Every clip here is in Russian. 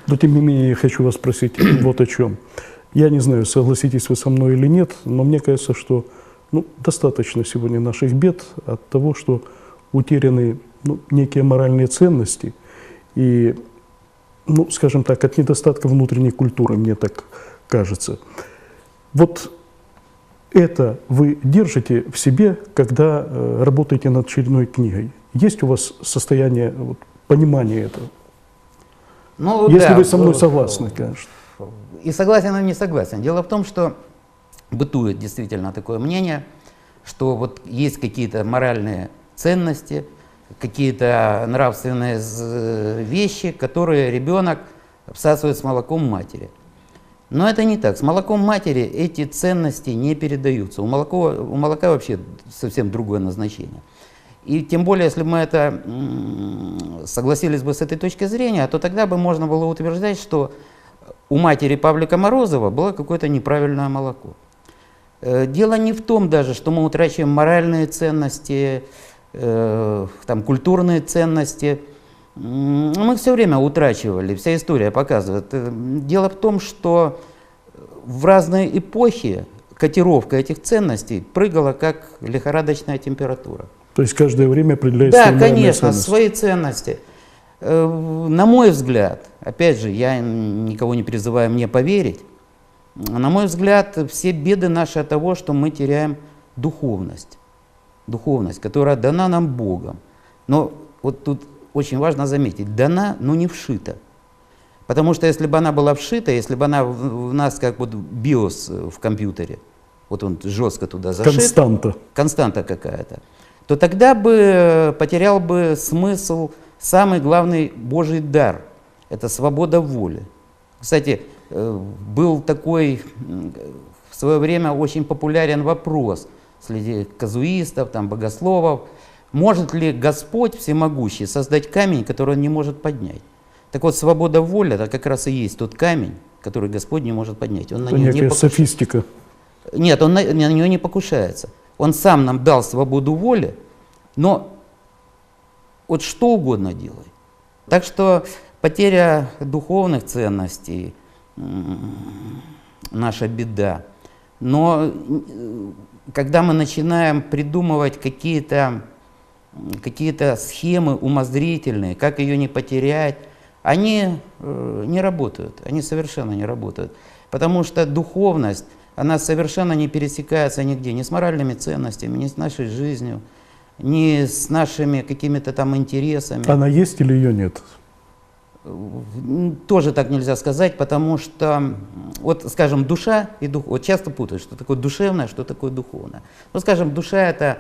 Но тем не менее я хочу вас спросить вот о чем. Я не знаю, согласитесь вы со мной или нет, но мне кажется, что достаточно сегодня наших бед от того, что утеряны некие моральные ценности и, скажем так, от недостатка внутренней культуры, мне так кажется. Вот это вы держите в себе, когда работаете над очередной книгой. Есть у вас состояние понимания этого? Если вы со мной согласны, конечно. И согласен, и не согласен. Дело в том, что бытует действительно такое мнение, что вот есть какие-то моральные ценности, какие-то нравственные вещи, которые ребенок всасывает с молоком матери. Но это не так. С молоком матери эти ценности не передаются. У молока вообще совсем другое назначение. И тем более, если бы мы это согласились бы с этой точки зрения, то тогда бы можно было утверждать, что у матери Павлика Морозова было какое-то неправильное молоко. Дело не в том даже, что мы утрачиваем моральные ценности, культурные ценности. Мы все время утрачивали, вся история показывает. Дело в том, что в разные эпохи котировка этих ценностей прыгала как лихорадочная температура. То есть каждое время определяется свои ценности? Да, конечно, ценности. Свои ценности. На мой взгляд, опять же, я никого не призываю мне поверить, на мой взгляд, все беды наши от того, что мы теряем духовность. Духовность, которая дана нам Богом. Но вот тут очень важно заметить, дана, но не вшита. Потому что если бы она была вшита, если бы она в нас как биос в компьютере, вот он жестко туда зашит, константа какая-то, то тогда бы потерял бы смысл самый главный Божий дар – это свобода воли. Кстати, был такой в свое время очень популярен вопрос среди казуистов, богословов: может ли Господь Всемогущий создать камень, который он не может поднять? Так вот, свобода воли – это как раз и есть тот камень, который Господь не может поднять. Он на него не покушается. Софистика. Нет, он на нее не покушается. Он сам нам дал свободу воли, но вот что угодно делай. Так что потеря духовных ценностей – наша беда. Но когда мы начинаем придумывать какие-то схемы умозрительные, как ее не потерять, они не работают, они совершенно не работают. Потому что духовность, она совершенно не пересекается нигде, ни с моральными ценностями, ни с нашей жизнью, ни с нашими какими-то интересами. Она есть или ее нет? Тоже так нельзя сказать, потому что, скажем, душа и дух, часто путают, что такое душевное, что такое духовное. Скажем, душа – это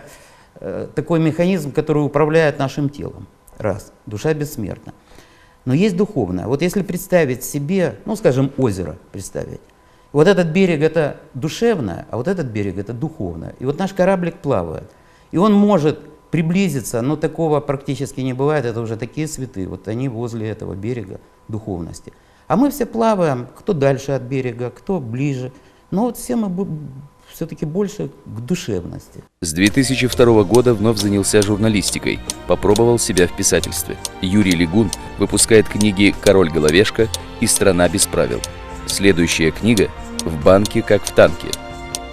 такой механизм, который управляет нашим телом. Раз, душа бессмертна. Но есть духовное. Вот если представить себе, скажем, озеро представить, вот этот берег – это душевное, а вот этот берег – это духовное. И вот наш кораблик плавает, и он может приблизиться, но такого практически не бывает, это уже такие святые, вот они возле этого берега духовности. А мы все плаваем, кто дальше от берега, кто ближе, но все мы все-таки больше к душевности. С 2002 года вновь занялся журналистикой, попробовал себя в писательстве. Юрий Лигун выпускает книги «Король Головешка» и «Страна без правил». Следующая книга «В банке, как в танке».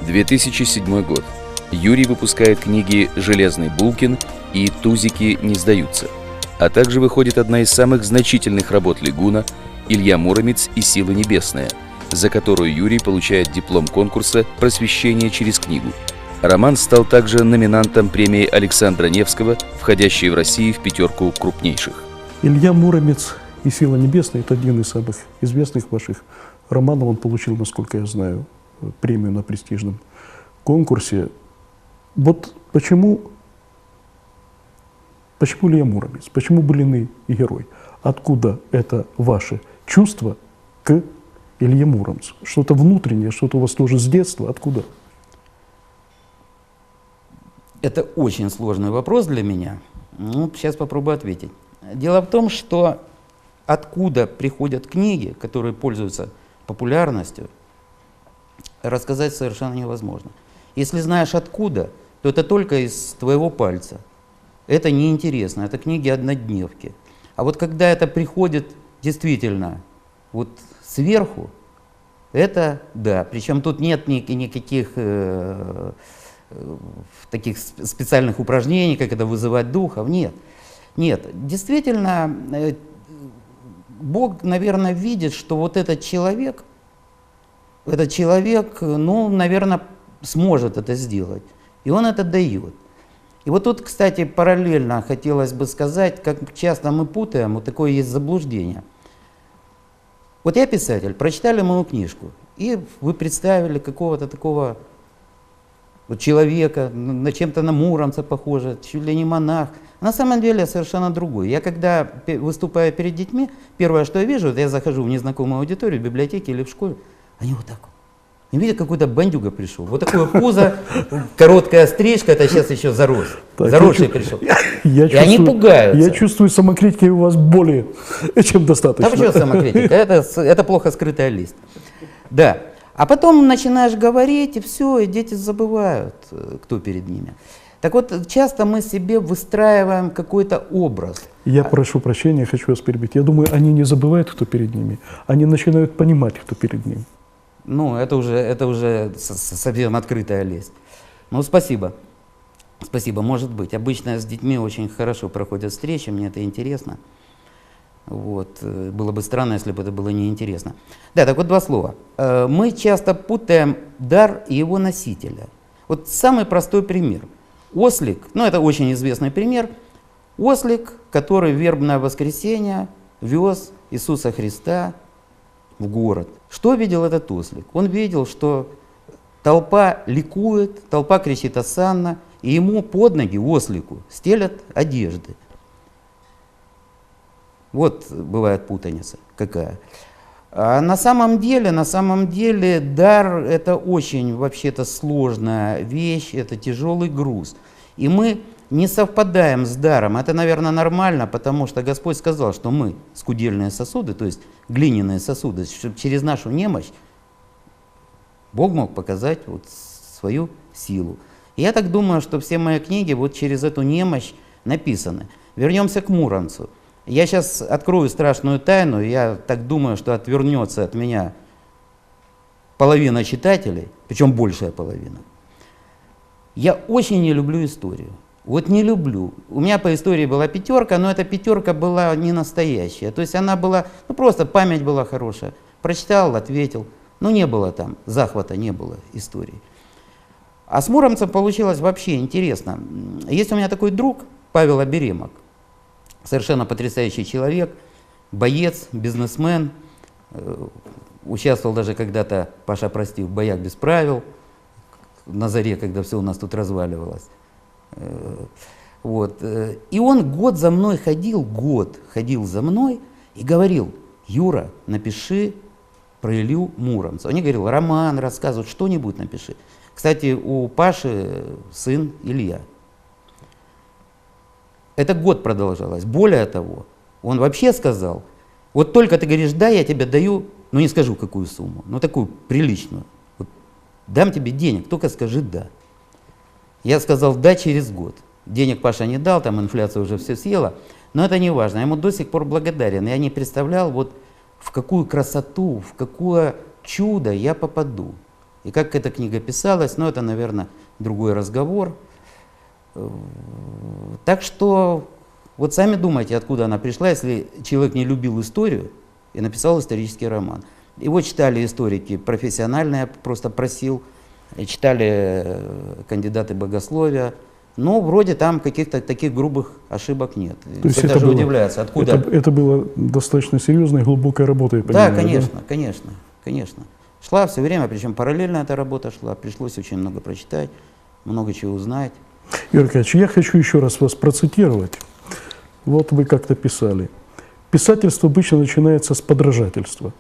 2007 год. Юрий выпускает книги «Железный Булкин» и «Тузики не сдаются». А также выходит одна из самых значительных работ Лигуна «Илья Муромец и силы небесные», за которую Юрий получает диплом конкурса «Просвещение через книгу». Роман стал также номинантом премии Александра Невского, входящей в России в 5 крупнейших. «Илья Муромец и сила небесная» – это один из самых известных ваших романов. Он получил, насколько я знаю, премию на престижном конкурсе. Вот почему Илья Муромец, почему былины и герой? Откуда это ваше чувство к Илье Муромцу? Что-то внутреннее, что-то у вас тоже с детства? Откуда? Это очень сложный вопрос для меня. Сейчас попробую ответить. Дело в том, что откуда приходят книги, которые пользуются популярностью, рассказать совершенно невозможно. Если знаешь откуда, то это только из твоего пальца. Это неинтересно, это книги-однодневки. А вот когда это приходит действительно вот сверху, это да. Причем тут нет никаких таких специальных упражнений, как это вызывать духов. Нет. Нет. Действительно, Бог, наверное, видит, что вот этот человек, ну, наверное, сможет это сделать. И он это дает. И вот тут, кстати, параллельно хотелось бы сказать, как часто мы путаем, вот такое есть заблуждение. Вот я писатель, прочитали мою книжку, и вы представили какого-то такого вот человека, на чем-то на Муромца похоже, чуть ли не монах. На самом деле совершенно другой. Я когда выступаю перед детьми, первое, что я вижу, это я захожу в незнакомую аудиторию, в библиотеке или в школе, они вот так вот. И видят, какой-то бандюга пришел. Вот такое пузо, короткая стрижка, это сейчас еще зарос. Заросший пришел. И они пугаются. Я чувствую, самокритики у вас более чем достаточно. Да почему самокритика? Это плохо скрытая лист. Да. А потом начинаешь говорить, и все, и дети забывают, кто перед ними. Так вот, часто мы себе выстраиваем какой-то образ. Я прошу прощения, хочу вас перебить. Я думаю, они не забывают, кто перед ними. Они начинают понимать, кто перед ними. Ну, это уже совсем открытая лесть. Ну, спасибо. Спасибо, может быть. Обычно с детьми очень хорошо проходят встречи, мне это интересно. Вот. Было бы странно, если бы это было неинтересно. Да, так вот два слова. Мы часто путаем дар и его носителя. Вот самый простой пример. Ослик, ну это очень известный пример. Ослик, который в вербное воскресенье вез Иисуса Христа в город. Что видел этот ослик? Он видел, что толпа ликует, толпа кричит «Осанна», и ему под ноги, ослику, стелят одежды. Вот бывает путаница какая. А на самом деле дар – это очень вообще-то сложная вещь, это тяжелый груз. И мы не совпадаем с даром. Это, наверное, нормально, потому что Господь сказал, что мы скудельные сосуды, то есть глиняные сосуды, чтобы через нашу немощь Бог мог показать вот свою силу. И я так думаю, что все мои книги вот через эту немощь написаны. Вернемся к Муромцу. Я сейчас открою страшную тайну, я так думаю, что отвернется от меня половина читателей, причем большая половина. Я очень не люблю историю. Вот не люблю. У меня по истории была 5, но эта 5 была не настоящая. То есть она была, ну просто память была хорошая. Прочитал, ответил. Но не было там захвата, не было истории. А с Муромцем получилось вообще интересно. Есть у меня такой друг, Павел Оберемок. Совершенно потрясающий человек, боец, бизнесмен. Участвовал даже когда-то, Паша, прости, в боях без правил. На заре, когда все у нас тут разваливалось. Вот. И он год за мной ходил за мной и говорил: Юра, напиши про Илью Муромца. Он мне говорил: роман, рассказывать, что-нибудь напиши. Кстати, у Паши сын Илья. Это год продолжалось. Более того, он вообще сказал: вот только ты говоришь «да», я тебе даю, ну не скажу какую сумму, но такую приличную. Вот, дам тебе денег, только скажи «да». Я сказал «да» через год. Денег Паша не дал, там инфляция уже все съела, но это не важно. Я ему до сих пор благодарен. Я не представлял, вот в какую красоту, в какое чудо я попаду. И как эта книга писалась, ну это, наверное, другой разговор. Так что вот сами думайте, откуда она пришла, если человек не любил историю и написал исторический роман. Его читали историки профессионально, я просто просил, и читали кандидаты богословия, но вроде там каких-то таких грубых ошибок нет. Все даже удивляются, откуда. Это было достаточно серьезной, глубокой работой, я понимаю, да, конечно, да? конечно. Шла все время, причем параллельно эта работа шла, пришлось очень много прочитать, много чего узнать. Юрий Аркадьевич, я хочу еще раз вас процитировать. Вот вы как-то писали. Писательство обычно начинается с подражательства.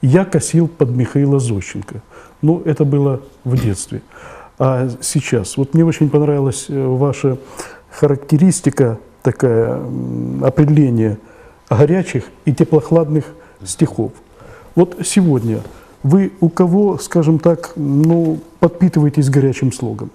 Я косил под Михаила Зощенко. Ну, это было в детстве. А сейчас, вот мне очень понравилась ваша характеристика, такая, определение горячих и теплохладных стихов. Вот сегодня вы у кого, скажем так, ну, подпитываетесь горячим слогом?